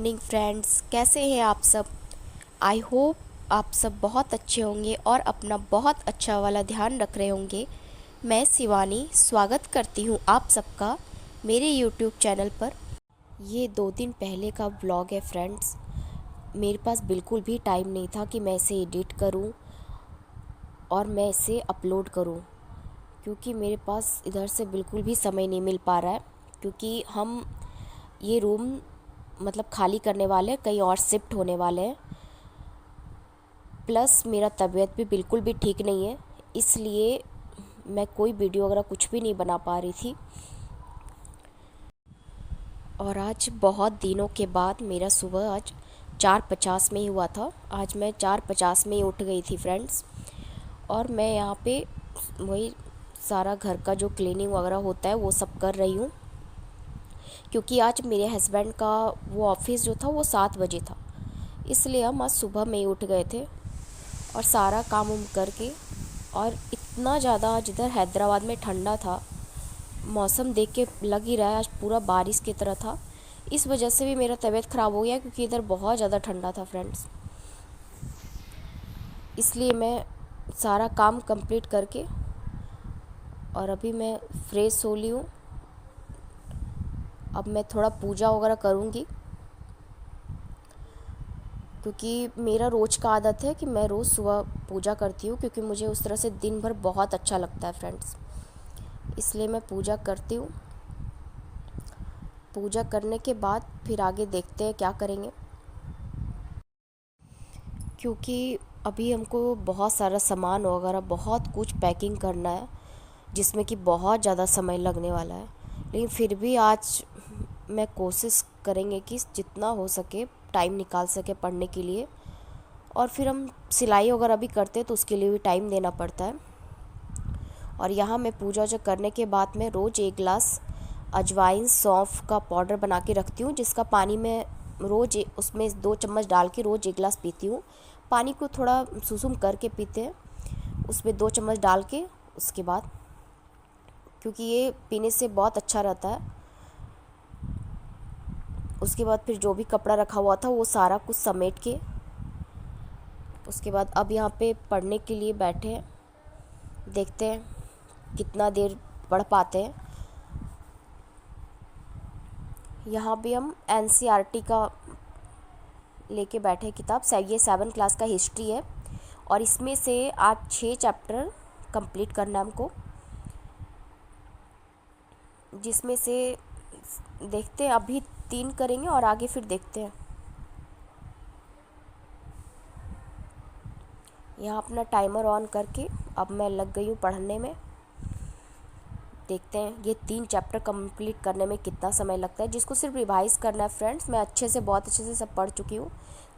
Morning friends, कैसे हैं आप सब। आई होप आप सब बहुत अच्छे होंगे और अपना बहुत अच्छा वाला ध्यान रख रहे होंगे। मैं शिवानी स्वागत करती हूँ आप सबका मेरे यूट्यूब चैनल पर। ये 2 दिन पहले का व्लॉग है फ्रेंड्स। मेरे पास बिल्कुल भी टाइम नहीं था कि मैं इसे एडिट करूँ और मैं इसे अपलोड करूँ, क्योंकि मेरे पास इधर से बिल्कुल भी समय नहीं मिल पा रहा है। क्योंकि हम ये रूम मतलब खाली करने वाले हैं, कहीं और शिफ्ट होने वाले हैं। प्लस मेरा तबीयत भी बिल्कुल भी ठीक नहीं है, इसलिए मैं कोई वीडियो वगैरह कुछ भी नहीं बना पा रही थी। और आज बहुत दिनों के बाद मेरा सुबह आज 4:50 में ही हुआ था। आज मैं 4:50 में ही उठ गई थी फ्रेंड्स। और मैं यहाँ पे वही सारा घर का जो क्लीनिंग वगैरह होता है वो सब कर रही हूँ, क्योंकि आज मेरे हस्बैंड का वो ऑफिस जो था वो 7 बजे था, इसलिए हम आज सुबह में ही उठ गए थे और सारा काम उम करके। और इतना ज़्यादा आज इधर हैदराबाद में ठंडा था, मौसम देख के लग ही रहा है आज पूरा बारिश की तरह था। इस वजह से भी मेरा तबीयत ख़राब हो गया, क्योंकि इधर बहुत ज़्यादा ठंडा था फ्रेंड्स। इसलिए मैं सारा काम कंप्लीट करके और अभी मैं फ्रेश हो ली हूँ। अब मैं थोड़ा पूजा वगैरह करूँगी, क्योंकि मेरा रोज़ का आदत है कि मैं रोज़ सुबह पूजा करती हूँ, क्योंकि मुझे उस तरह से दिन भर बहुत अच्छा लगता है फ्रेंड्स। इसलिए मैं पूजा करती हूँ। पूजा करने के बाद फिर आगे देखते हैं क्या करेंगे, क्योंकि अभी हमको बहुत सारा सामान वगैरह बहुत कुछ पैकिंग करना है, जिसमें कि बहुत ज़्यादा समय लगने वाला है। लेकिन फिर भी आज मैं कोशिश करेंगे कि जितना हो सके टाइम निकाल सके पढ़ने के लिए। और फिर हम सिलाई वगैरह भी करते हैं तो उसके लिए भी टाइम देना पड़ता है। और यहाँ मैं पूजा जो करने के बाद मैं रोज़ 1 गिलास अजवाइन सौंफ का पाउडर बना के रखती हूँ, जिसका पानी मैं रोज़ उसमें 2 चम्मच डाल के रोज़ 1 गिलास पीती हूँ। पानी को थोड़ा सुसुम करके पीते हैं, उसमें 2 चम्मच डाल के उसके बाद, क्योंकि ये पीने से बहुत अच्छा रहता है। उसके बाद फिर जो भी कपड़ा रखा हुआ था वो सारा कुछ समेट के उसके बाद अब यहाँ पे पढ़ने के लिए बैठे हैं। देखते हैं कितना देर पढ़ पाते हैं। यहाँ भी हम एनसीईआरटी का लेके बैठे किताब। ये 7 क्लास का हिस्ट्री है और इसमें से आज 6 चैप्टर कंप्लीट करना है हमको, जिसमें से देखते हैं अभी 3 करेंगे और आगे फिर देखते हैं। यहाँ अपना टाइमर ऑन करके अब मैं लग गई हूँ पढ़ने में। देखते हैं ये 3 चैप्टर कंप्लीट करने में कितना समय लगता है, जिसको सिर्फ रिवाइज़ करना है फ्रेंड्स। मैं बहुत अच्छे से सब पढ़ चुकी हूँ,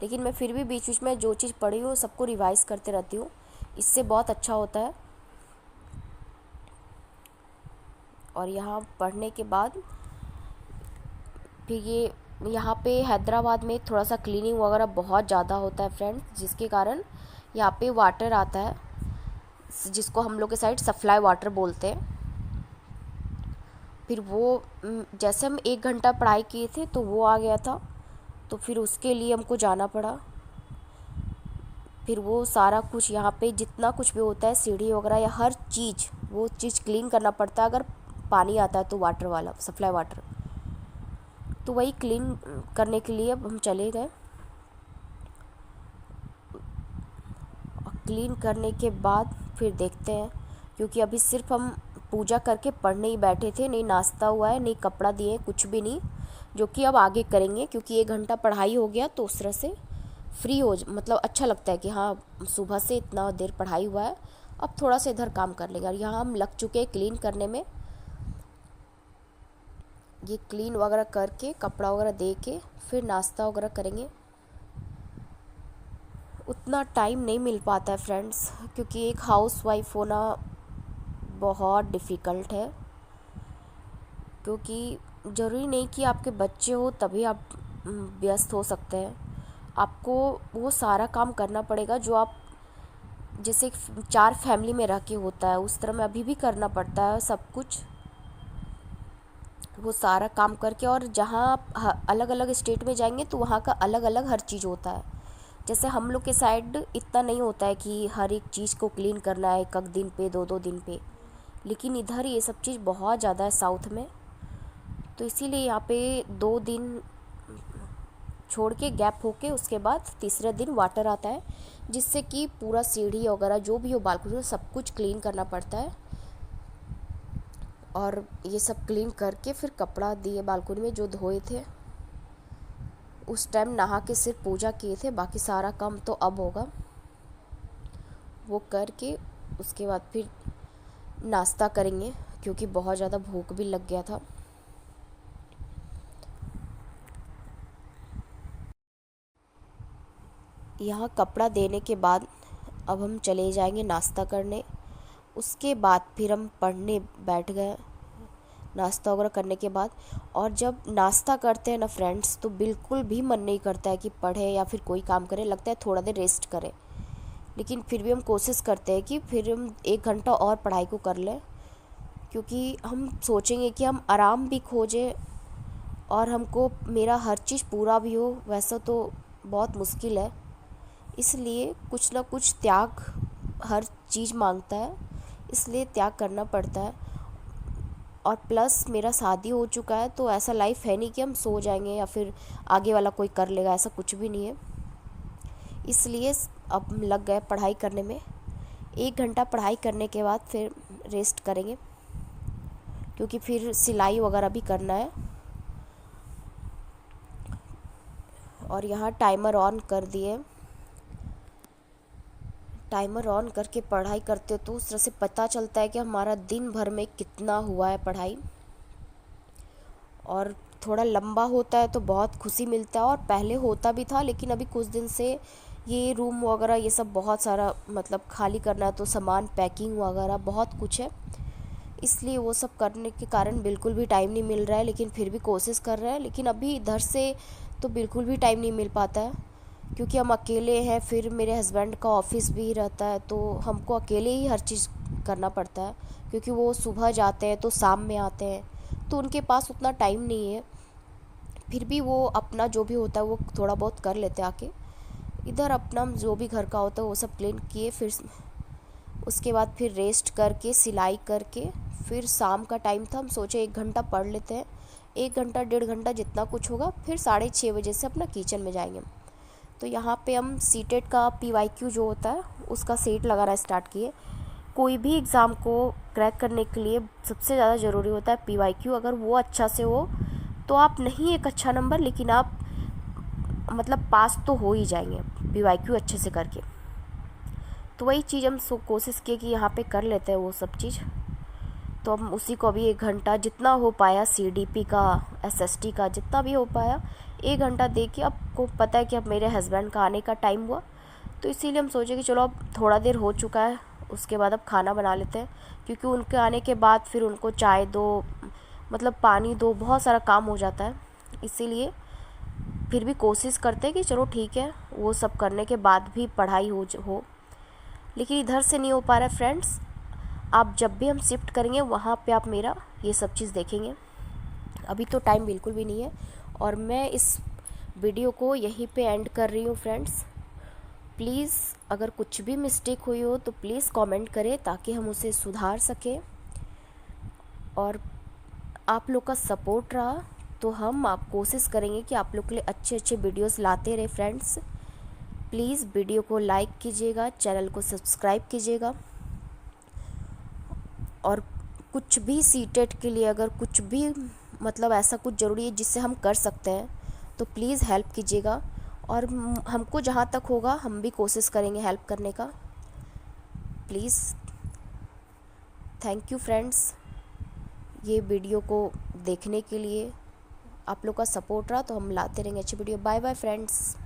लेकिन मैं फिर भी बीच बीच में जो चीज़ पढ़ी हूँ सबको रिवाइज़ करते रहती हूँ। इससे बहुत अच्छा होता है। और यहाँ पढ़ने के बाद फिर ये यहाँ पे हैदराबाद में थोड़ा सा क्लीनिंग वगैरह बहुत ज़्यादा होता है फ्रेंड्स, जिसके कारण यहाँ पे वाटर आता है, जिसको हम लोग के साइड सप्लाई वाटर बोलते हैं। फिर वो जैसे हम 1 घंटा पढ़ाई किए थे तो वो आ गया था, तो फिर उसके लिए हमको जाना पड़ा। फिर वो सारा कुछ यहाँ पे जितना कुछ भी होता है सीढ़ी वगैरह या हर चीज़ वो चीज़ क्लीन करना पड़ता है। अगर पानी आता है तो वाटर वाला सप्लाई वाटर, तो वही क्लीन करने के लिए अब हम चले गए। और क्लीन करने के बाद फिर देखते हैं, क्योंकि अभी सिर्फ हम पूजा करके पढ़ने ही बैठे थे, नहीं नाश्ता हुआ है, नहीं कपड़ा दिए, कुछ भी नहीं, जो कि अब आगे करेंगे। क्योंकि 1 घंटा पढ़ाई हो गया तो उस तरह से फ्री हो मतलब अच्छा लगता है कि हाँ सुबह से इतना देर पढ़ाई हुआ है, अब थोड़ा सा इधर काम कर लेंगे। और यहाँ हम लग चुके हैं क्लीन करने में। ये क्लीन वगैरह करके कपड़ा वगैरह दे के फिर नाश्ता वगैरह करेंगे। उतना टाइम नहीं मिल पाता है फ्रेंड्स, क्योंकि एक हाउस वाइफ होना बहुत डिफ़िकल्ट है। क्योंकि ज़रूरी नहीं कि आपके बच्चे हो तभी आप व्यस्त हो सकते हैं। आपको वो सारा काम करना पड़ेगा जो आप जैसे 4 फैमिली में रह के होता है, उस तरह में अभी भी करना पड़ता है सब कुछ। वो सारा काम करके, और जहाँ आप अलग अलग स्टेट में जाएंगे तो वहाँ का अलग अलग हर चीज़ होता है। जैसे हम लोग के साइड इतना नहीं होता है कि हर एक चीज़ को क्लीन करना है एक एक दिन पे, दो दो दिन पे, लेकिन इधर ये सब चीज़ बहुत ज़्यादा है साउथ में। तो इसीलिए यहाँ पे 2 दिन छोड़ के गैप होके उसके बाद तीसरे दिन वाटर आता है, जिससे कि पूरा सीढ़ी वगैरह जो भी हो बालकनी में सब कुछ क्लीन करना पड़ता है। और ये सब क्लीन करके फिर कपड़ा दिए बालकनी में जो धोए थे, उस टाइम नहा के सिर्फ पूजा किए थे, बाकी सारा काम तो अब होगा। वो करके उसके बाद फिर नाश्ता करेंगे, क्योंकि बहुत ज़्यादा भूख भी लग गया था। यहाँ कपड़ा देने के बाद अब हम चले जाएंगे नाश्ता करने। उसके बाद फिर हम पढ़ने बैठ गए नाश्ता वगैरह करने के बाद। और जब नाश्ता करते हैं ना फ्रेंड्स, तो बिल्कुल भी मन नहीं करता है कि पढ़े या फिर कोई काम करें, लगता है थोड़ा देर रेस्ट करें। लेकिन फिर भी हम कोशिश करते हैं कि फिर हम 1 घंटा और पढ़ाई को कर लें, क्योंकि हम सोचेंगे कि हम आराम भी खोजें और हमको मेरा हर चीज़ पूरा भी हो। वैसा तो बहुत मुश्किल है, इसलिए कुछ ना कुछ त्याग हर चीज़ मांगता है, इसलिए त्याग करना पड़ता है। और प्लस मेरा शादी हो चुका है, तो ऐसा लाइफ है नहीं कि हम सो जाएंगे या फिर आगे वाला कोई कर लेगा, ऐसा कुछ भी नहीं है। इसलिए अब लग गए पढ़ाई करने में। 1 घंटा पढ़ाई करने के बाद फिर रेस्ट करेंगे, क्योंकि फिर सिलाई वगैरह भी करना है। और यहाँ टाइमर ऑन कर दिए। टाइमर ऑन करके पढ़ाई करते हो तो उस तरह से पता चलता है कि हमारा दिन भर में कितना हुआ है पढ़ाई। और थोड़ा लंबा होता है तो बहुत खुशी मिलता है, और पहले होता भी था, लेकिन अभी कुछ दिन से ये रूम वगैरह ये सब बहुत सारा मतलब खाली करना है, तो सामान पैकिंग वगैरह बहुत कुछ है, इसलिए वो सब करने के कारण बिल्कुल भी टाइम नहीं मिल रहा है। लेकिन फिर भी कोशिश कर रहे हैं, लेकिन अभी इधर से तो बिल्कुल भी टाइम नहीं मिल पाता है, क्योंकि हम अकेले हैं। फिर मेरे हस्बैंड का ऑफिस भी रहता है, तो हमको अकेले ही हर चीज़ करना पड़ता है, क्योंकि वो सुबह जाते हैं तो शाम में आते हैं, तो उनके पास उतना टाइम नहीं है। फिर भी वो अपना जो भी होता है वो थोड़ा बहुत कर लेते हैं आके। इधर अपना जो भी घर का होता है वो सब क्लीन किए, फिर उसके बाद फिर रेस्ट करके सिलाई करके फिर शाम का टाइम था, हम सोचे 1 घंटा पढ़ लेते हैं। 1 घंटा 1.5 घंटा जितना कुछ होगा, फिर 6:30 बजे से अपना किचन में जाएंगे। तो यहाँ पे हम सीटेट का PYQ जो होता है उसका सेट लगाना स्टार्ट किए। कोई भी एग्ज़ाम को क्रैक करने के लिए सबसे ज़्यादा ज़रूरी होता है PYQ। अगर वो अच्छा से हो तो आप नहीं एक अच्छा नंबर, लेकिन आप मतलब पास तो हो ही जाएंगे PYQ अच्छे से करके। तो वही चीज़ हम कोशिश किए कि यहाँ पे कर लेते हैं वो सब चीज़। तो हम उसी को अभी 1 घंटा जितना हो पाया, CDP का SST का जितना भी हो पाया 1 घंटा दे के। आपको पता है कि अब मेरे हस्बैंड का आने का टाइम हुआ, तो इसीलिए हम सोचे कि चलो अब थोड़ा देर हो चुका है, उसके बाद अब खाना बना लेते हैं, क्योंकि उनके आने के बाद फिर उनको चाय दो, मतलब पानी दो, बहुत सारा काम हो जाता है। इसीलिए फिर भी कोशिश करते हैं कि चलो ठीक है, वो सब करने के बाद भी पढ़ाई हो। लेकिन इधर से नहीं हो पा रहा है फ्रेंड्स। आप जब भी हम शिफ्ट करेंगे वहाँ पे आप मेरा ये सब चीज़ देखेंगे। अभी तो टाइम बिल्कुल भी नहीं है, और मैं इस वीडियो को यहीं पे एंड कर रही हूँ फ्रेंड्स। प्लीज़ अगर कुछ भी मिस्टेक हुई हो तो प्लीज़ कमेंट करें, ताकि हम उसे सुधार सकें। और आप लोग का सपोर्ट रहा तो हम आप कोशिश करेंगे कि आप लोग के लिए अच्छे अच्छे वीडियोस लाते रहे फ्रेंड्स। प्लीज़ वीडियो को लाइक कीजिएगा, चैनल को सब्सक्राइब कीजिएगा। और कुछ भी सीटेट के लिए अगर कुछ भी मतलब ऐसा कुछ ज़रूरी है जिससे हम कर सकते हैं, तो प्लीज़ हेल्प कीजिएगा। और हमको जहाँ तक होगा हम भी कोशिश करेंगे हेल्प करने का। प्लीज़, थैंक यू फ्रेंड्स, ये वीडियो को देखने के लिए। आप लोग का सपोर्ट रहा तो हम लाते रहेंगे अच्छी वीडियो। Bye bye friends.